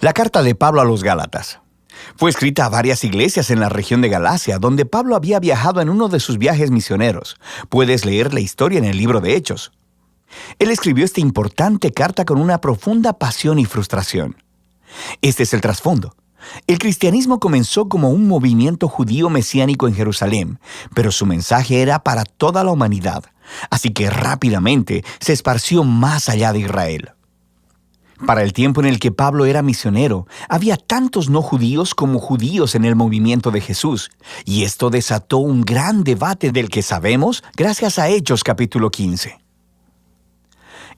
La carta de Pablo a los Gálatas. Fue escrita a varias iglesias en la región de Galacia, donde Pablo había viajado en uno de sus viajes misioneros. Puedes leer la historia en el libro de Hechos. Él escribió esta importante carta con una profunda pasión y frustración. Este es el trasfondo. El cristianismo comenzó como un movimiento judío mesiánico en Jerusalén, pero su mensaje era para toda la humanidad, así que rápidamente se esparció más allá de Israel. Para el tiempo en el que Pablo era misionero, había tantos no judíos como judíos en el movimiento de Jesús, y esto desató un gran debate del que sabemos gracias a Hechos capítulo 15.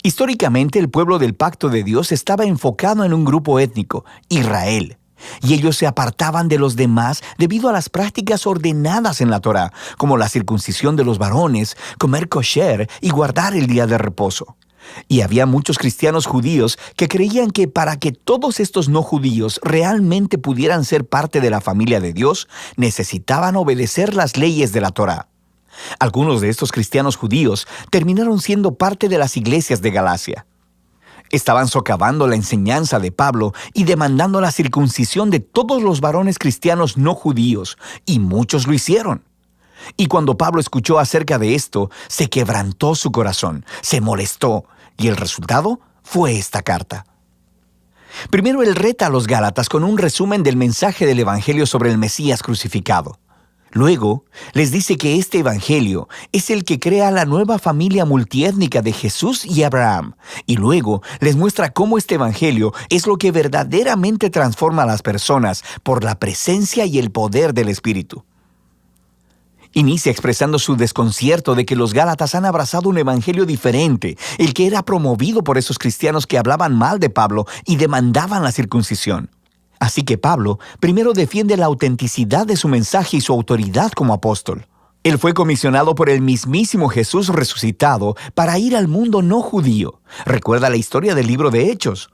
Históricamente, el pueblo del pacto de Dios estaba enfocado en un grupo étnico, Israel, y ellos se apartaban de los demás debido a las prácticas ordenadas en la Torá, como la circuncisión de los varones, comer kosher y guardar el día de reposo. Y había muchos cristianos judíos que creían que para que todos estos no judíos realmente pudieran ser parte de la familia de Dios, necesitaban obedecer las leyes de la Torá. Algunos de estos cristianos judíos terminaron siendo parte de las iglesias de Galacia. Estaban socavando la enseñanza de Pablo y demandando la circuncisión de todos los varones cristianos no judíos, y muchos lo hicieron. Y cuando Pablo escuchó acerca de esto, se quebrantó su corazón, se molestó, y el resultado fue esta carta. Primero, él reta a los Gálatas con un resumen del mensaje del Evangelio sobre el Mesías crucificado. Luego, les dice que este Evangelio es el que crea la nueva familia multiétnica de Jesús y Abraham, y luego les muestra cómo este Evangelio es lo que verdaderamente transforma a las personas por la presencia y el poder del Espíritu. Inicia expresando su desconcierto de que los Gálatas han abrazado un evangelio diferente, el que era promovido por esos cristianos que hablaban mal de Pablo y demandaban la circuncisión. Así que Pablo primero defiende la autenticidad de su mensaje y su autoridad como apóstol. Él fue comisionado por el mismísimo Jesús resucitado para ir al mundo no judío. Recuerda la historia del libro de Hechos.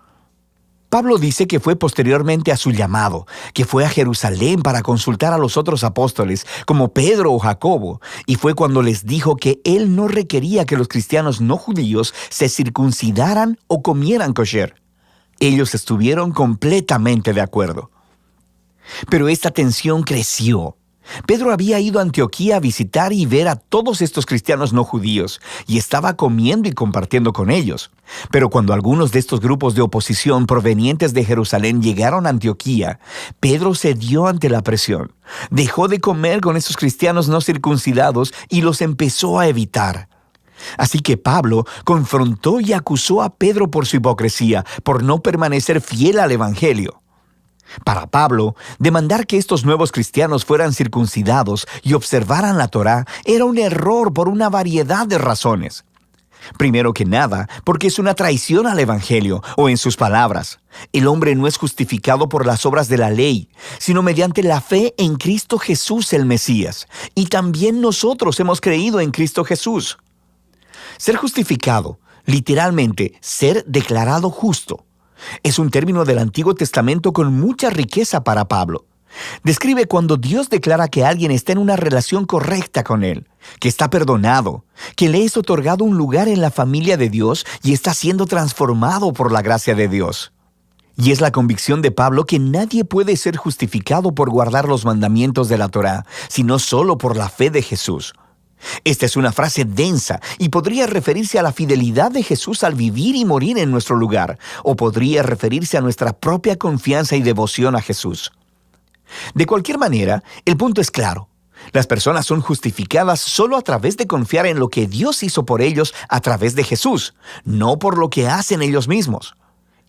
Pablo dice que fue posteriormente a su llamado, que fue a Jerusalén para consultar a los otros apóstoles, como Pedro o Jacobo, y fue cuando les dijo que él no requería que los cristianos no judíos se circuncidaran o comieran kosher. Ellos estuvieron completamente de acuerdo. Pero esta tensión creció. Pedro había ido a Antioquía a visitar y ver a todos estos cristianos no judíos, y estaba comiendo y compartiendo con ellos. Pero cuando algunos de estos grupos de oposición provenientes de Jerusalén llegaron a Antioquía, Pedro cedió ante la presión. Dejó de comer con esos cristianos no circuncidados y los empezó a evitar. Así que Pablo confrontó y acusó a Pedro por su hipocresía, por no permanecer fiel al Evangelio. Para Pablo, demandar que estos nuevos cristianos fueran circuncidados y observaran la Torá era un error por una variedad de razones. Primero que nada, porque es una traición al Evangelio, o en sus palabras, el hombre no es justificado por las obras de la ley, sino mediante la fe en Cristo Jesús el Mesías, y también nosotros hemos creído en Cristo Jesús. Ser justificado, literalmente, ser declarado justo, es un término del Antiguo Testamento con mucha riqueza para Pablo. Describe cuando Dios declara que alguien está en una relación correcta con Él, que está perdonado, que le es otorgado un lugar en la familia de Dios y está siendo transformado por la gracia de Dios. Y es la convicción de Pablo que nadie puede ser justificado por guardar los mandamientos de la Torá, sino solo por la fe de Jesús. Esta es una frase densa y podría referirse a la fidelidad de Jesús al vivir y morir en nuestro lugar, o podría referirse a nuestra propia confianza y devoción a Jesús. De cualquier manera, el punto es claro. Las personas son justificadas solo a través de confiar en lo que Dios hizo por ellos a través de Jesús, no por lo que hacen ellos mismos.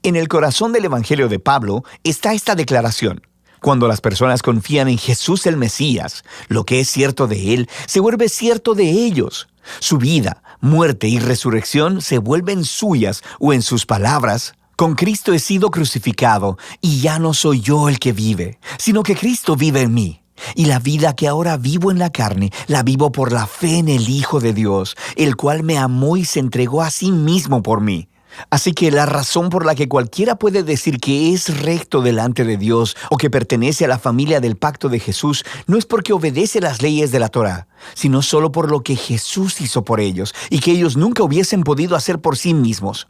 En el corazón del Evangelio de Pablo está esta declaración. Cuando las personas confían en Jesús el Mesías, lo que es cierto de Él se vuelve cierto de ellos. Su vida, muerte y resurrección se vuelven suyas, o en sus palabras, con Cristo he sido crucificado, y ya no soy yo el que vive, sino que Cristo vive en mí. Y la vida que ahora vivo en la carne, la vivo por la fe en el Hijo de Dios, el cual me amó y se entregó a sí mismo por mí. Así que la razón por la que cualquiera puede decir que es recto delante de Dios o que pertenece a la familia del pacto de Jesús no es porque obedece las leyes de la Torá, sino solo por lo que Jesús hizo por ellos y que ellos nunca hubiesen podido hacer por sí mismos.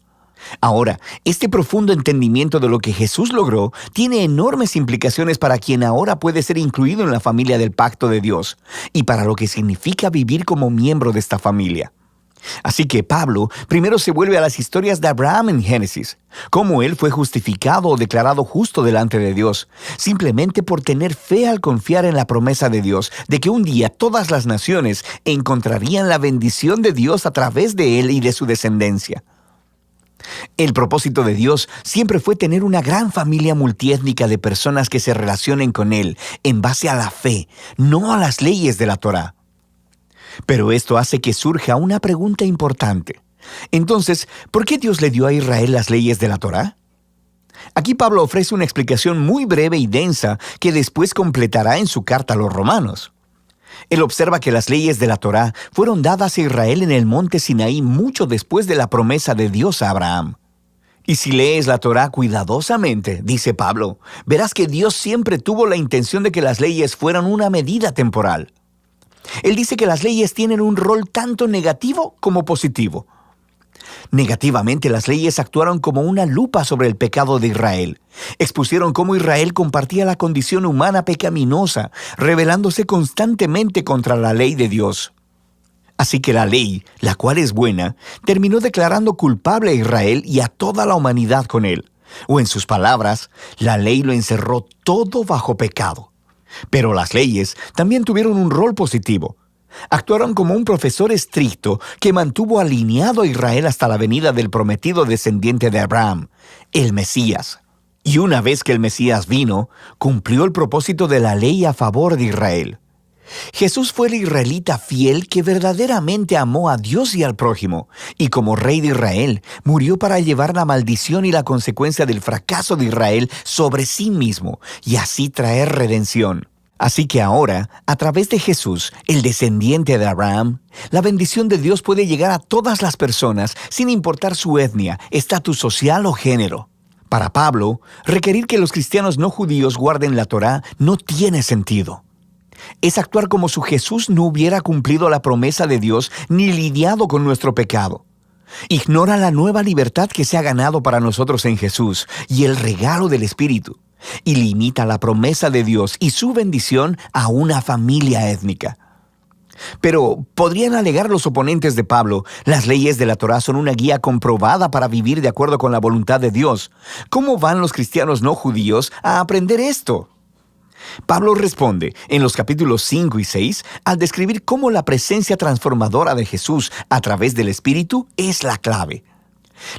Ahora, este profundo entendimiento de lo que Jesús logró tiene enormes implicaciones para quien ahora puede ser incluido en la familia del pacto de Dios y para lo que significa vivir como miembro de esta familia. Así que Pablo primero se vuelve a las historias de Abraham en Génesis, cómo él fue justificado o declarado justo delante de Dios, simplemente por tener fe al confiar en la promesa de Dios de que un día todas las naciones encontrarían la bendición de Dios a través de él y de su descendencia. El propósito de Dios siempre fue tener una gran familia multiétnica de personas que se relacionen con Él en base a la fe, no a las leyes de la Torá. Pero esto hace que surja una pregunta importante. Entonces, ¿por qué Dios le dio a Israel las leyes de la Torá? Aquí Pablo ofrece una explicación muy breve y densa que después completará en su carta a los romanos. Él observa que las leyes de la Torá fueron dadas a Israel en el monte Sinaí mucho después de la promesa de Dios a Abraham. Y si lees la Torá cuidadosamente, dice Pablo, verás que Dios siempre tuvo la intención de que las leyes fueran una medida temporal. Él dice que las leyes tienen un rol tanto negativo como positivo. Negativamente, las leyes actuaron como una lupa sobre el pecado de Israel. Expusieron cómo Israel compartía la condición humana pecaminosa, rebelándose constantemente contra la ley de Dios. Así que la ley, la cual es buena, terminó declarando culpable a Israel y a toda la humanidad con él. O en sus palabras, la ley lo encerró todo bajo pecado. Pero las leyes también tuvieron un rol positivo. Actuaron como un profesor estricto que mantuvo alineado a Israel hasta la venida del prometido descendiente de Abraham, el Mesías. Y una vez que el Mesías vino, cumplió el propósito de la ley a favor de Israel. Jesús fue el israelita fiel que verdaderamente amó a Dios y al prójimo, y como rey de Israel, murió para llevar la maldición y la consecuencia del fracaso de Israel sobre sí mismo, y así traer redención. Así que ahora, a través de Jesús, el descendiente de Abraham, la bendición de Dios puede llegar a todas las personas sin importar su etnia, estatus social o género. Para Pablo, requerir que los cristianos no judíos guarden la Torá no tiene sentido. Es actuar como si Jesús no hubiera cumplido la promesa de Dios ni lidiado con nuestro pecado. Ignora la nueva libertad que se ha ganado para nosotros en Jesús y el regalo del Espíritu, y limita la promesa de Dios y su bendición a una familia étnica. Pero, podrían alegar los oponentes de Pablo, las leyes de la Torá son una guía comprobada para vivir de acuerdo con la voluntad de Dios. ¿Cómo van los cristianos no judíos a aprender esto? Pablo responde en los capítulos 5 y 6 al describir cómo la presencia transformadora de Jesús a través del Espíritu es la clave.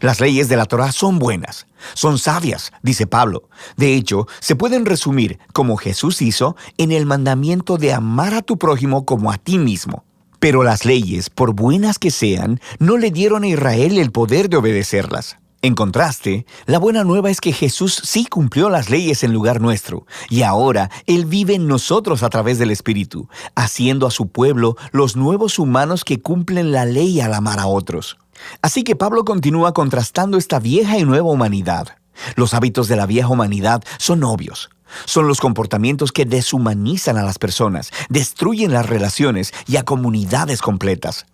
Las leyes de la Torá son buenas, son sabias, dice Pablo. De hecho, se pueden resumir, como Jesús hizo, en el mandamiento de amar a tu prójimo como a ti mismo. Pero las leyes, por buenas que sean, no le dieron a Israel el poder de obedecerlas. En contraste, la buena nueva es que Jesús sí cumplió las leyes en lugar nuestro, y ahora Él vive en nosotros a través del Espíritu, haciendo a su pueblo los nuevos humanos que cumplen la ley al amar a otros. Así que Pablo continúa contrastando esta vieja y nueva humanidad. Los hábitos de la vieja humanidad son obvios. Son los comportamientos que deshumanizan a las personas, destruyen las relaciones y a comunidades completas.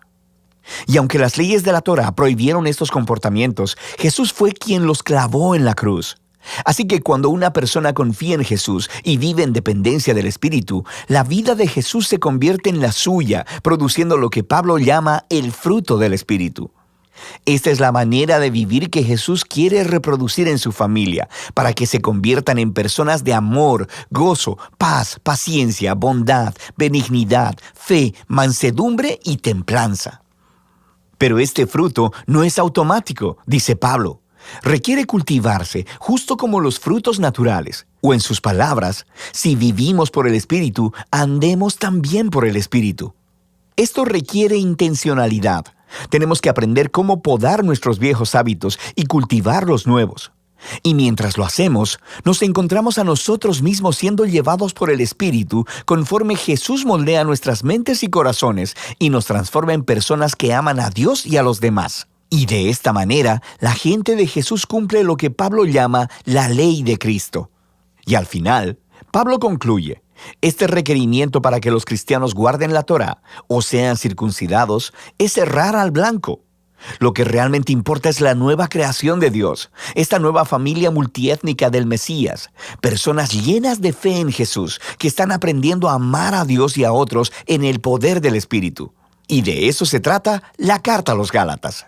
Y aunque las leyes de la Torá prohibieron estos comportamientos, Jesús fue quien los clavó en la cruz. Así que cuando una persona confía en Jesús y vive en dependencia del Espíritu, la vida de Jesús se convierte en la suya, produciendo lo que Pablo llama el fruto del Espíritu. Esta es la manera de vivir que Jesús quiere reproducir en su familia, para que se conviertan en personas de amor, gozo, paz, paciencia, bondad, benignidad, fe, mansedumbre y templanza. Pero este fruto no es automático, dice Pablo. Requiere cultivarse, justo como los frutos naturales. O en sus palabras, si vivimos por el Espíritu, andemos también por el Espíritu. Esto requiere intencionalidad. Tenemos que aprender cómo podar nuestros viejos hábitos y cultivar los nuevos. Y mientras lo hacemos, nos encontramos a nosotros mismos siendo llevados por el Espíritu conforme Jesús moldea nuestras mentes y corazones y nos transforma en personas que aman a Dios y a los demás. Y de esta manera, la gente de Jesús cumple lo que Pablo llama la ley de Cristo. Y al final, Pablo concluye, este requerimiento para que los cristianos guarden la Torá o sean circuncidados es errar al blanco. Lo que realmente importa es la nueva creación de Dios, esta nueva familia multiétnica del Mesías, personas llenas de fe en Jesús, que están aprendiendo a amar a Dios y a otros en el poder del Espíritu. Y de eso se trata la carta a los Gálatas.